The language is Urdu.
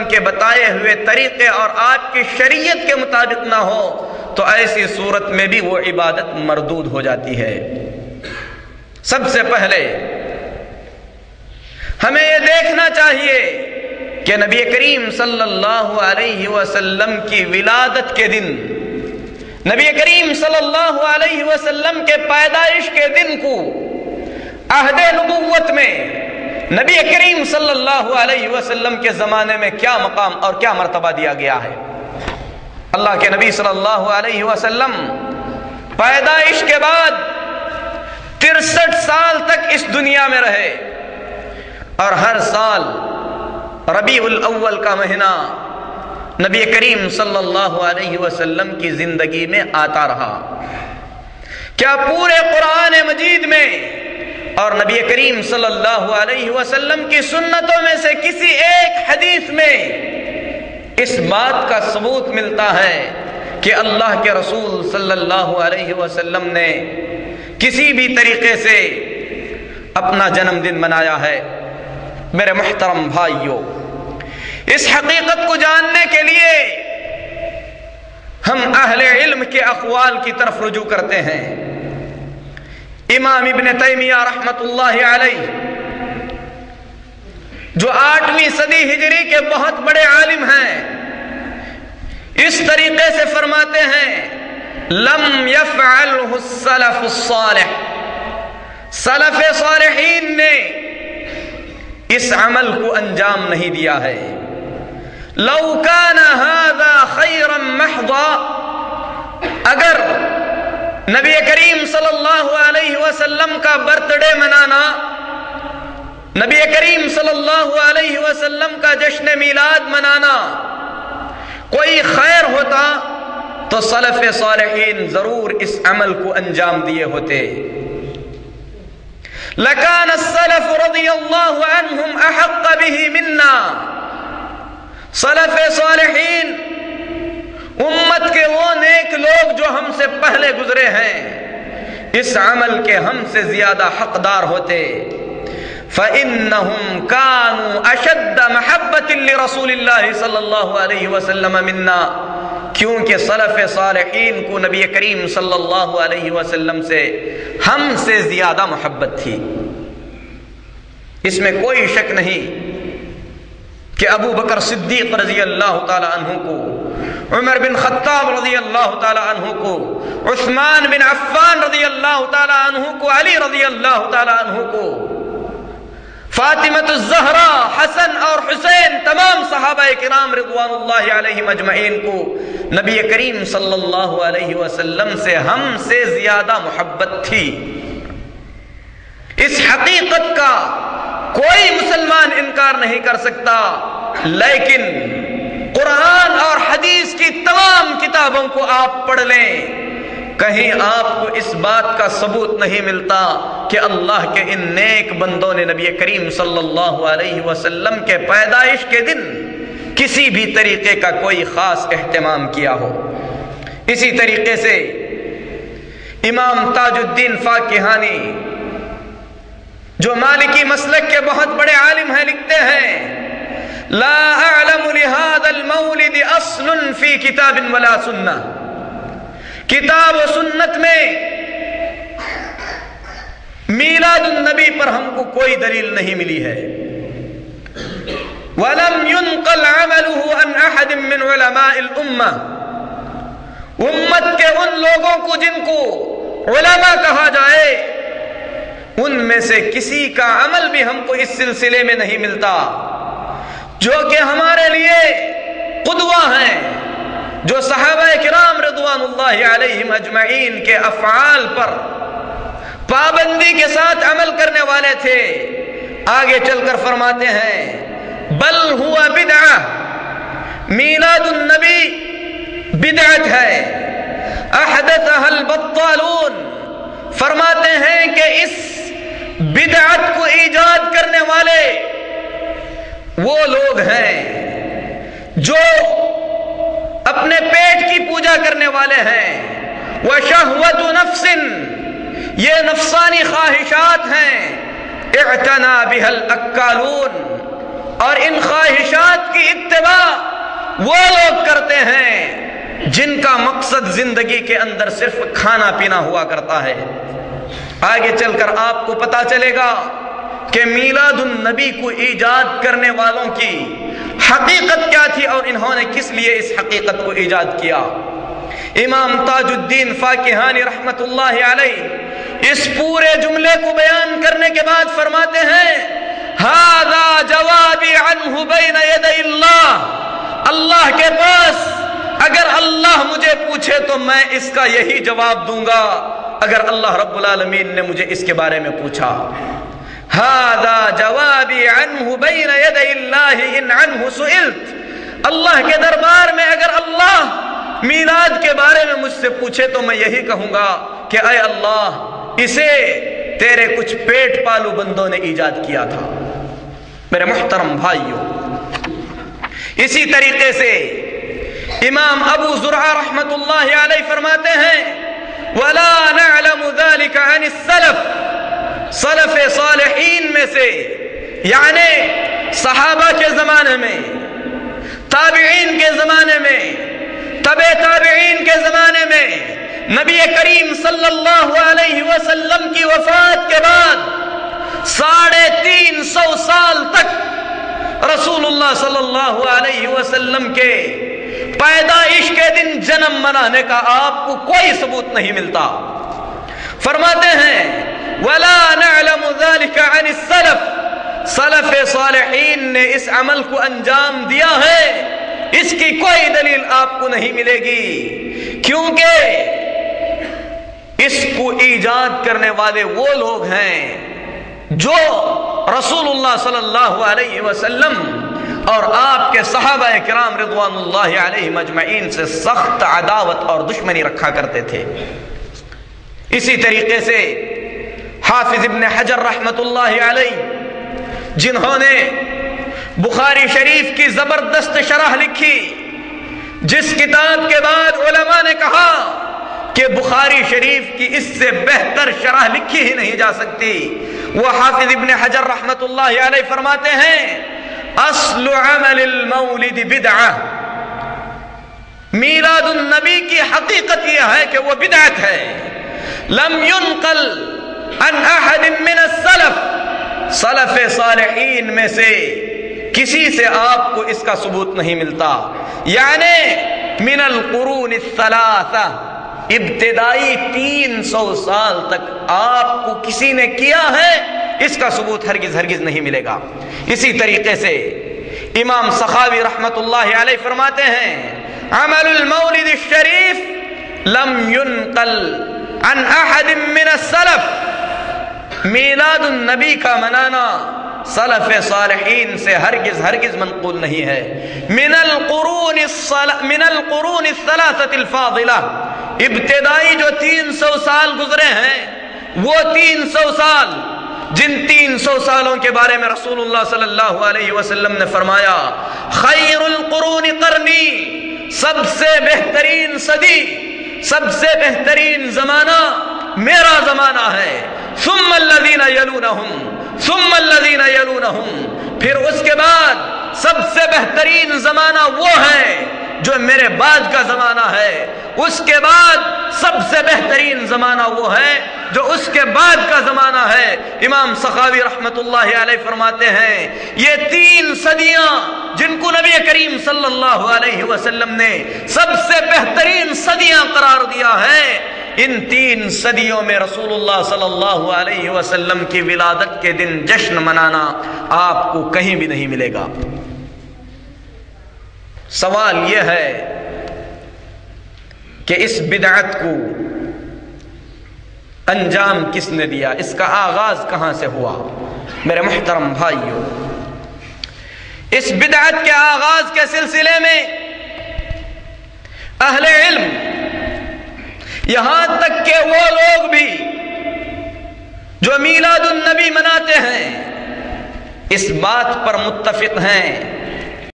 وسلم کے بتائے ہوئے طریقے اور آپ کی شریعت کے مطابق نہ ہو تو ایسی صورت میں بھی وہ عبادت مردود ہو جاتی ہے۔ سب سے پہلے ہمیں یہ دیکھنا چاہیے کہ نبی کریم صلی اللہ علیہ وسلم کی ولادت کے دن، نبی کریم صلی اللہ علیہ وسلم کے پیدائش کے دن کو عہد نبوت میں نبی کریم صلی اللہ علیہ وسلم کے زمانے میں کیا مقام اور کیا مرتبہ دیا گیا ہے۔ اللہ کے نبی صلی اللہ علیہ وسلم پیدائش کے بعد 63 سال تک اس دنیا میں رہے، اور ہر سال ربیع الاول کا مہینہ نبی کریم صلی اللہ علیہ وسلم کی زندگی میں آتا رہا۔ کیا پورے قرآن مجید میں اور نبی کریم صلی اللہ علیہ وسلم کی سنتوں میں سے کسی ایک حدیث میں اس بات کا ثبوت ملتا ہے کہ اللہ کے رسول صلی اللہ علیہ وسلم نے کسی بھی طریقے سے اپنا جنم دن منایا ہے؟ میرے محترم بھائیوں، اس حقیقت کو جاننے کے لیے ہم اہل علم کے اقوال کی طرف رجوع کرتے ہیں۔ امام ابن تیمیہ رحمۃ اللہ علیہ، جو 8ویں صدی ہجری کے بہت بڑے عالم ہیں، اس طریقے سے فرماتے ہیں لم یفعلہ السلف الصالح، سلف صالحین نے اس عمل کو انجام نہیں دیا ہے۔ لو کان ھذا خیرا محضا، اگر نبی کریم صلی اللہ علیہ وسلم کا برتھ ڈے منانا، نبی کریم صلی اللہ علیہ وسلم کا جشن میلاد منانا کوئی خیر ہوتا تو سلف صالحین ضرور اس عمل کو انجام دیے ہوتے۔ لکان السلف رضی اللہ عنہم احق به منا، سلف صالحین امت کے وہ نیک لوگ جو ہم سے پہلے گزرے ہیں اس عمل کے ہم سے زیادہ حقدار ہوتے۔ فَإِنَّهُمْ كَانُوا أَشَدَّ مَحَبَّةٍ لِرَسُولِ اللَّهِ صلی اللہ علیہ وسلم منا، کیونکہ سلف صالحین کو نبی کریم صلی اللہ علیہ وسلم سے ہم سے زیادہ محبت تھی۔ اس میں کوئی شک نہیں کہ ابو بکر صدیق رضی اللہ تعالی عنہ کو، عمر بن خطاب رضی اللہ تعالی عنہ کو، عثمان بن عفان رضی اللہ تعالی عنہ کو، علی رضی اللہ تعالی عنہ کو، فاطمۃ الزہرا، حسن اور حسین، تمام صحابہ کرام رضوان اللہ علیہم اجمعین کو نبی کریم صلی اللہ علیہ وسلم سے ہم سے زیادہ محبت تھی۔ اس حقیقت کا کوئی مسلمان انکار نہیں کر سکتا، لیکن قرآن اور حدیث کی تمام کتابوں کو آپ پڑھ لیں، کہیں آپ کو اس بات کا ثبوت نہیں ملتا کہ اللہ کے ان نیک بندوں نے نبی کریم صلی اللہ علیہ وسلم کے پیدائش کے دن کسی بھی طریقے کا کوئی خاص اہتمام کیا ہو۔ اسی طریقے سے امام تاج الدین فاقہانی، جو مالکی مسلک کے بہت بڑے عالم ہیں، لکھتے ہیں لا اعلم لهذا المولد اصل فی کتاب ولا سنہ، کتاب و سنت میں میلاد النبی پر ہم کو کوئی دلیل نہیں ملی ہے۔ وَلَمْ يُنْقَلْ عَمَلُهُ عَنْ أَحَدٍ مِّنْ عُلَمَاءِ الْأُمَّةِ، امت کے ان لوگوں کو جن کو علماء کہا جائے، ان میں سے کسی کا عمل بھی ہم کو اس سلسلے میں نہیں ملتا، جو کہ ہمارے لیے قدوہ ہیں، جو صحابہ کرام رضوان اللہ علیہم اجمعین کے افعال پر پابندی کے ساتھ عمل کرنے والے تھے۔ آگے چل کر فرماتے ہیں بل ہوا بدعہ، میلاد النبی بدعت ہے، احدثها البطالون، فرماتے ہیں کہ اس بدعت کو ایجاد کرنے والے وہ لوگ ہیں جو اپنے پیٹ کی پوجا کرنے والے ہیں، وشہوت نفس، یہ نفسانی خواہشات ہیں، اعتنا بها الاکالون، اور ان خواہشات کی اتباع وہ لوگ کرتے ہیں جن کا مقصد زندگی کے اندر صرف کھانا پینا ہوا کرتا ہے۔ آگے چل کر آپ کو پتا چلے گا کہ میلاد النبی کو ایجاد کرنے والوں کی حقیقت کیا تھی اور انہوں نے کس لیے اس حقیقت کو ایجاد کیا۔ امام تاج الدین فاکہانی رحمت اللہ علیہ اس پورے جملے کو بیان کرنے کے بعد فرماتے ہیں ھذا جوابی عنہ بین یدی اللہ، اللہ کے پاس اگر اللہ مجھے پوچھے تو میں اس کا یہی جواب دوں گا اگر اللہ رب العالمین نے مجھے اس کے بارے میں پوچھا۔ ھذا جوابی عنہ بین یدی اللہ ان عنہ سئلت، اللہ کے دربار میں اگر اللہ میلاد کے بارے میں مجھ سے پوچھے تو میں یہی کہوں گا کہ اے اللہ اسے تیرے کچھ پیٹ پالو بندوں نے ایجاد کیا تھا۔ میرے محترم بھائیوں، اسی طریقے سے امام ابو زرعہ رحمت اللہ علیہ فرماتے ہیں وَلَا نَعْلَمُ ذَلِكَ عَنِ السَّلَفِ، سلف صالحین میں سے یعنی صحابہ کے زمانے میں، تابعین کے زمانے میں، تبع تابعین کے زمانے میں، نبی کریم صلی اللہ علیہ وسلم کی وفات کے بعد 350 سال تک رسول اللہ صلی اللہ علیہ وسلم کے پیدائش کے دن جنم منانے کا آپ کو کوئی ثبوت نہیں ملتا۔ فرماتے ہیں وَلَا نَعْلَمُ ذَلِكَ عَنِ السَّلَفِ، سلف صالحین نے اس عمل کو انجام دیا ہے، اس کی کوئی دلیل آپ کو نہیں ملے گی، کیونکہ اس کو ایجاد کرنے والے وہ لوگ ہیں جو رسول اللہ صلی اللہ علیہ وسلم اور آپ کے صحابہ کرام رضوان اللہ علیہ مجمعین سے سخت عداوت اور دشمنی رکھا کرتے تھے۔ اسی طریقے سے حافظ ابن حجر رحمت اللہ علیہ جنہوں نے بخاری شریف کی زبردست شرح لکھی، جس کتاب کے بعد علماء نے کہا کہ بخاری شریف کی اس سے بہتر شرح لکھی ہی نہیں جا سکتی، وہ حافظ ابن حجر رحمت اللہ علیہ فرماتے ہیں اصل عمل المولد بدعہ، میلاد النبی کی حقیقت یہ ہے کہ وہ بدعت ہے۔ لم ينقل عن احد من السلف، سلف صالحین میں سے کسی سے آپ کو اس کا ثبوت نہیں ملتا، یعنی من القرون الثلاثہ، ابتدائی 300 سال تک آپ کو کسی نے کیا ہے اس کا ثبوت ہرگز ہرگز نہیں ملے گا۔ اسی طریقے سے امام سخاوی رحمت اللہ علیہ فرماتے ہیں عمل المولد الشریف لم ينقل عن احد من السلف، میلاد النبی کا منانا سلف صالحین سے ہرگز ہرگز منقول نہیں ہے۔ من القرون الثلاثة الفاضلہ، ابتدائی جو 300 سال گزرے ہیں وہ 300 سال، جن 300 سالوں کے بارے میں رسول اللہ صلی اللہ علیہ وسلم نے فرمایا خیر القرون قرنی، سب سے بہترین صدی، سب سے بہترین زمانہ میرا زمانہ ہے، ثم الذین یلونہم ثم الذین یلونہم، پھر اس کے بعد سب سے بہترین زمانہ وہ ہے جو میرے بعد کا زمانہ ہے، اس کے بعد سب سے بہترین زمانہ وہ ہے جو اس کے بعد کا زمانہ ہے۔ امام سخاوی رحمت اللہ علیہ فرماتے ہیں یہ 3 صدیاں جن کو نبی کریم صلی اللہ علیہ وسلم نے سب سے بہترین صدیاں قرار دیا ہے، ان 3 صدیوں میں رسول اللہ صلی اللہ علیہ وسلم کی ولادت کے دن جشن منانا آپ کو کہیں بھی نہیں ملے گا۔ سوال یہ ہے کہ اس بدعت کو انجام کس نے دیا، اس کا آغاز کہاں سے ہوا؟ میرے محترم بھائیوں، اس بدعت کے آغاز کے سلسلے میں اہل علم، یہاں تک کہ وہ لوگ بھی جو میلاد النبی مناتے ہیں، اس بات پر متفق ہیں